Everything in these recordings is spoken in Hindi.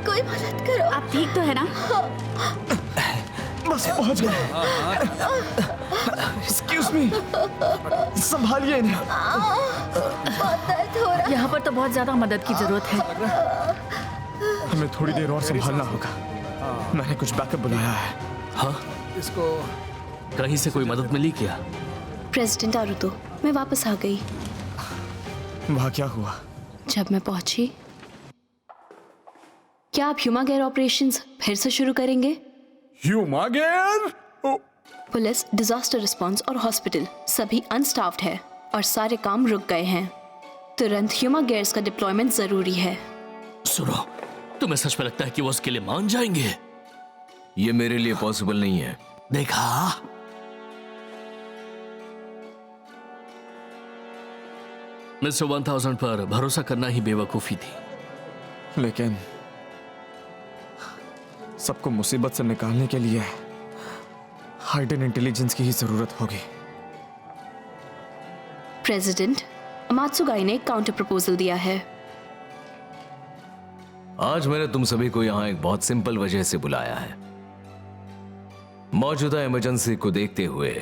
कोई मदद करो। आप ठीक तो है ना? बस पहुंच गए। एक्सक्यूज मी, संभालिए इन्हें। बहुत दर्द हो रहा। यहाँ पर तो बहुत ज्यादा मदद की जरूरत है। हमें थोड़ी देर और संभालना होगा। मैंने कुछ बैकअप बुलाया है। हाँ, इसको कहीं से कोई मदद मिली क्या? प्रेसिडेंट आरुतो, मैं वापस आ गई। वहाँ क्या हुआ? जब मैं पहुंची, क्या आप ह्यूमा केयर ऑपरेशंस फिर से शुरू करेंगे? Huma care? Police, disaster response और हॉस्पिटल सभी अनस्टाफ्ड है और सारे काम रुक गए हैं। तुरंत ह्यूमा केयर्स का डिप्लॉयमेंट जरूरी है। सुनो, तुम्हें सच में लगता है कि वो उसके लिए मान जाएंगे? ये मेरे लिए पॉसिबल नहीं है। देखा, मिस्टर 1000 पर भरोसा करना ही बेवकूफी थी। लेकिन सबको मुसीबत से निकालने के लिए हाइडन इंटेलिजेंस की ही जरूरत होगी। प्रेसिडेंट, अमात्सुगाई ने एक काउंटर प्रपोजल दिया है। आज मैंने तुम सभी को यहां एक बहुत सिंपल वजह से बुलाया है। मौजूदा इमरजेंसी को देखते हुए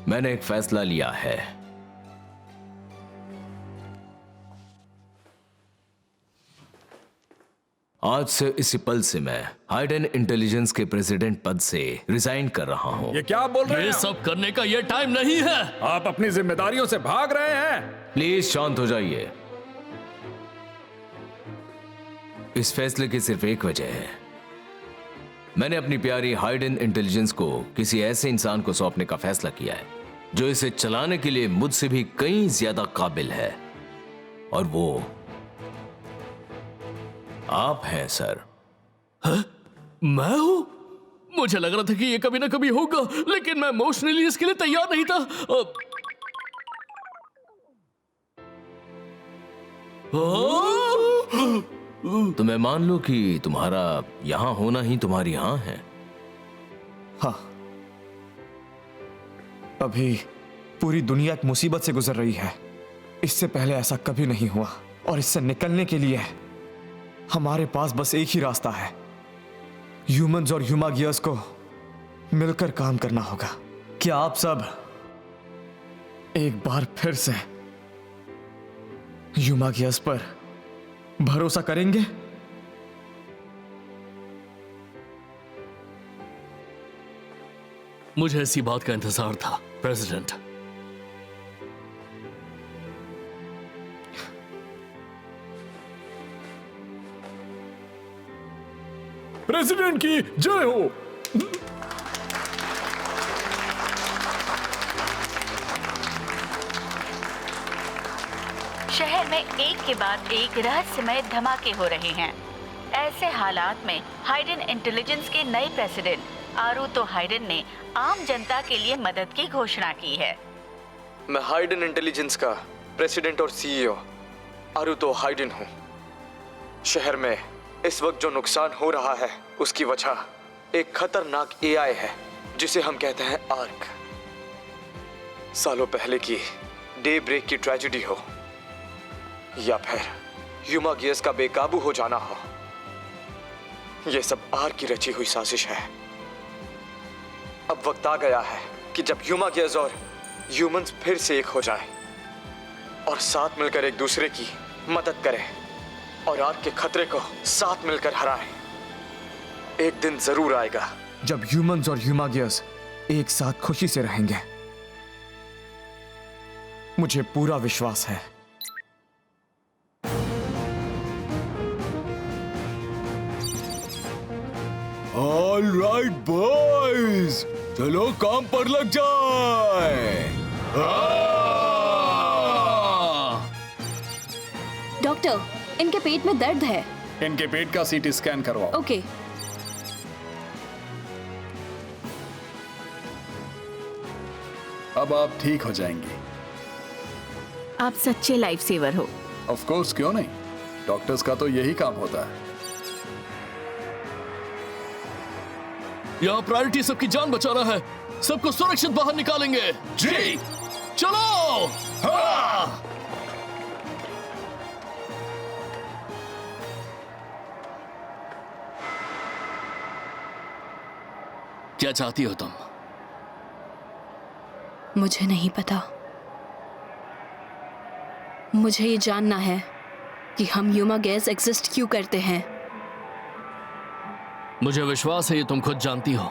मैंने एक फैसला लिया है। आज से इसी पल से मैं हाइडन इंटेलिजेंस के प्रेसिडेंट पद से रिजाइन कर रहा हूं। ये क्या बोल रहे ये हैं? सब करने का ये टाइम नहीं है। आप अपनी जिम्मेदारियों से भाग रहे हैं। प्लीज शांत हो जाइए। इस फैसले की सिर्फ एक वजह है। मैंने अपनी प्यारी हाइडन इंटेलिजेंस को किसी ऐसे इंसान को सौंपने का फैसला किया है जो इसे चलाने के लिए मुझसे भी कहीं ज्यादा काबिल है, और वो आप हैं सर। मैं हूं? मुझे लग रहा था कि ये कभी ना कभी होगा, लेकिन मैं इमोशनली इसके लिए तैयार नहीं था। तो मैं मान लूं कि तुम्हारा यहां होना ही तुम्हारी हां है। हाँ, अभी पूरी दुनिया एक मुसीबत से गुजर रही है। इससे पहले ऐसा कभी नहीं हुआ, और इससे निकलने के लिए हमारे पास बस एक ही रास्ता है। ह्यूमंस और ह्यूमा गियर्स को मिलकर काम करना होगा। क्या आप सब एक बार फिर से ह्यूमा गियर्स पर भरोसा करेंगे? मुझे ऐसी बात का इंतजार था, प्रेसिडेंट। प्रेसिडेंट की जय हो। शहर में एक के बाद एक रहस्यमय धमाके हो रहे हैं। ऐसे हालात में हाइडन इंटेलिजेंस के नए प्रेसिडेंट आरुतो हाइडन ने आम जनता के लिए मदद की घोषणा की है। मैं हाइडन इंटेलिजेंस का प्रेसिडेंट और सीईओ आरुतो हाइडन हूं। शहर में इस वक्त जो नुकसान हो रहा है उसकी वजह एक खतरनाक एआई है जिसे हम कहते हैं आर्क। सालों पहले की डे ब्रेक की ट्रेजेडी हो, या फिर ह्यूमा गियर्स का बेकाबू हो जाना हो, यह सब आर्क की रची हुई साजिश है। अब वक्त आ गया है कि जब ह्यूमा गियर्स और ह्यूमंस फिर से एक हो जाएं और साथ मिलकर एक दूसरे की मदद करें और आर्क के खतरे को साथ मिलकर हराएं। एक दिन जरूर आएगा जब ह्यूमंस और ह्यूमा गियर्स एक साथ खुशी से रहेंगे। मुझे पूरा विश्वास है। ऑल राइट बॉयज, चलो काम पर लग जाए। डॉक्टर, इनके पेट में दर्द है। इनके पेट का सीटी स्कैन करवाओ। ओके। अब आप ठीक हो जाएंगी। आप सच्चे लाइफ सेवर हो। ऑफ कोर्स, क्यों नहीं। डॉक्टर्स का तो यही काम होता है। यहाँ प्रायोरिटी सबकी जान बचाना है। सबको सुरक्षित बाहर निकालेंगे। जी। चलो। क्या चाहती हो तुम? मुझे नहीं पता। मुझे ये जानना है कि हम ह्यूमा गैस एग्जिस्ट क्यों करते हैं। मुझे विश्वास है ये तुम खुद जानती हो।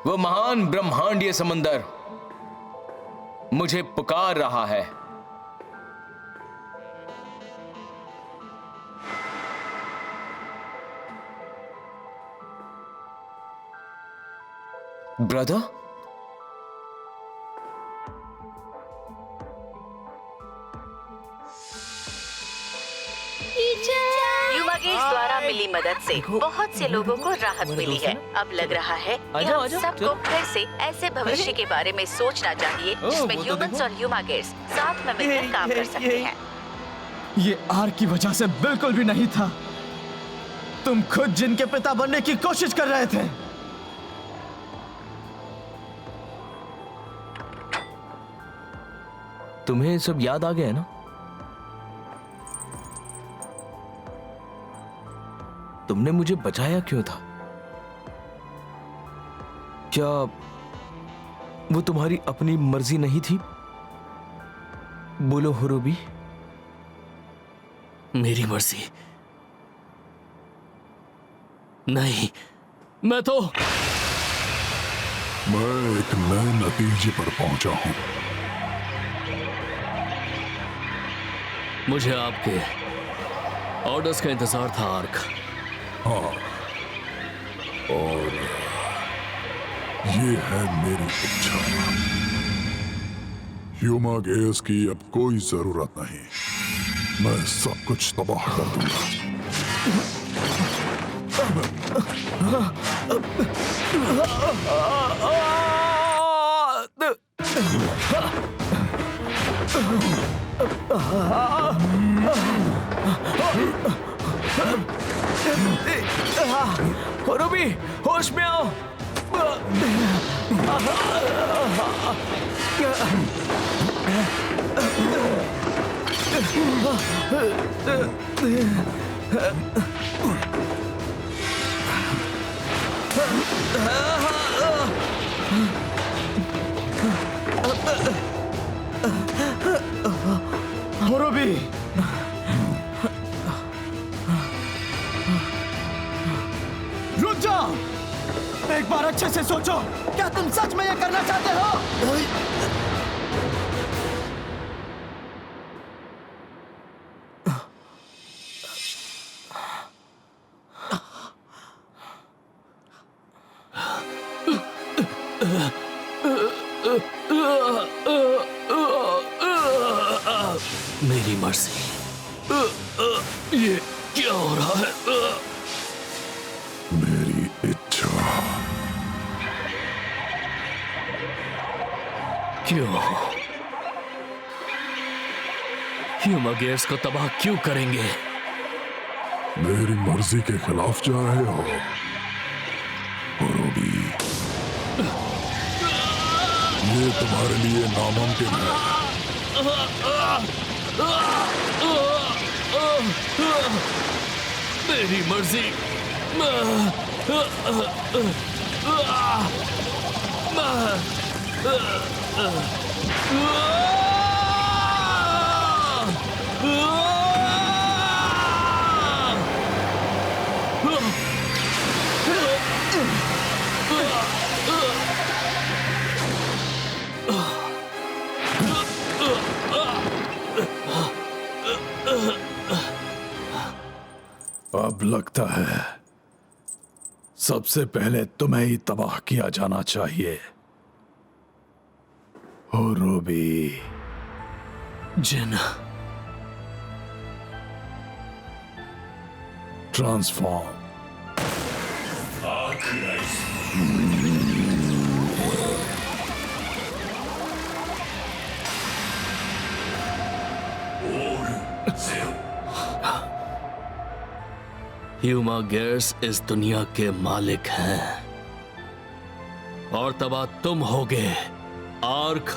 वो महान ब्रह्मांडीय समंदर मुझे पुकार रहा है। ब्रदर, ह्यूमा गेट्स द्वारा मिली मदद से बहुत से लोगों को राहत मिली है। अब लग रहा है कि हम सबको फिर से ऐसे भविष्य के बारे में सोचना चाहिए जिसमें ह्यूमंस और ह्यूमा गेट्स साथ में मिलकर काम कर सकते हैं। ये आर की वजह से बिल्कुल भी नहीं था। तुम खुद जिनके पिता बनने की कोशिश कर रहे थे। तुम्हें सब याद आ गया है ना? तुमने मुझे बचाया क्यों था? क्या वो तुम्हारी अपनी मर्जी नहीं थी? बोलो हुरुबी। मेरी मर्जी नहीं। मैं एक नए नतीजे पर पहुंचा हूं। मुझे आपके ऑर्डर्स का इंतजार था आर्क। हाँ, और ये है मेरी इच्छा। ह्यूमा गैस की अब कोई जरूरत नहीं। मैं सब कुछ तबाह कर दूंगा। हुरुबी, होश में आओ। हुरुबी, रुक जाओ। एक बार अच्छे से सोचो, क्या तुम सच में ये करना चाहते हो? मेरी मर्जी। ये क्या हो रहा है? मेरी इच्छा। क्यों? ह्यूमा गैस को तबाह क्यों करेंगे? मेरी मर्जी के खिलाफ जा रहे हो हुरुबी। ये तुम्हारे लिए नामुमकिन है। मेरी मर्जी। अब लगता है सबसे पहले तुम्हें ही तबाह किया जाना चाहिए हुरुबी। जिन, ट्रांसफॉर्म। ह्यूमा गैस इस दुनिया के मालिक हैं और तबाह तुम होगे आर्क।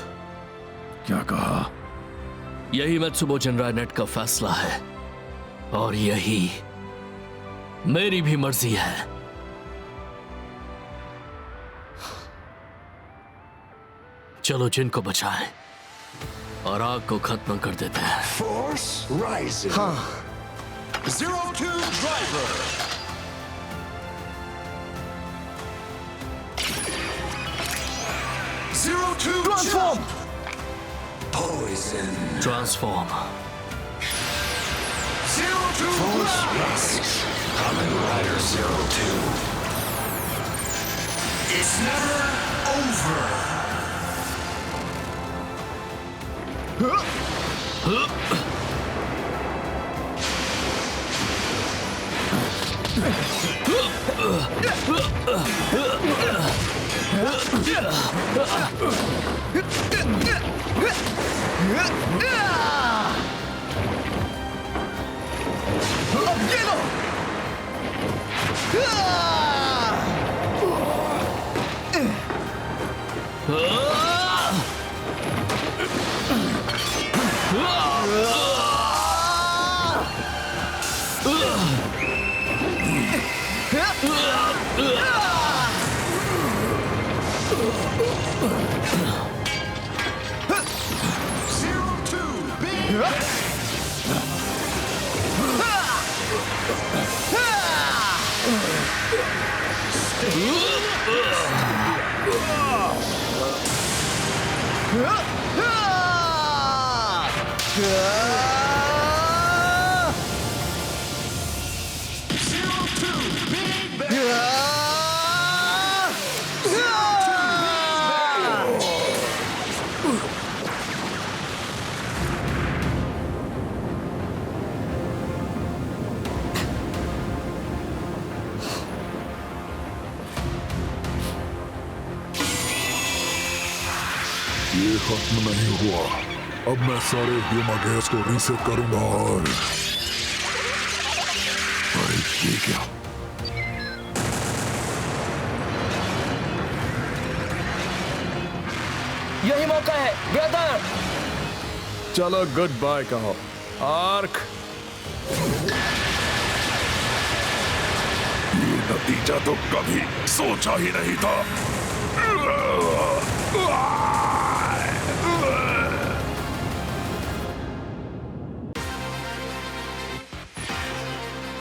क्या कहा? यही मैत्सुबो जिनरा नेट का फैसला है और यही मेरी भी मर्जी है। चलो जिन को बचाएं और आग को खत्म कर देते हैं। Force rising. हाँ। 02 driver. Transform. Poison. Transform. 02 Force rising. Kamen Rider 02. It's never over. अब ये लो। ये खत्म नहीं हुआ। अब मैं सारे ह्यूमा गैस को रीसेट करूंगा और अरे ये क्या? यही मौका है ब्रदर। चलो गुड बाय कहो आर्क। ये नतीजा तो कभी सोचा ही नहीं था।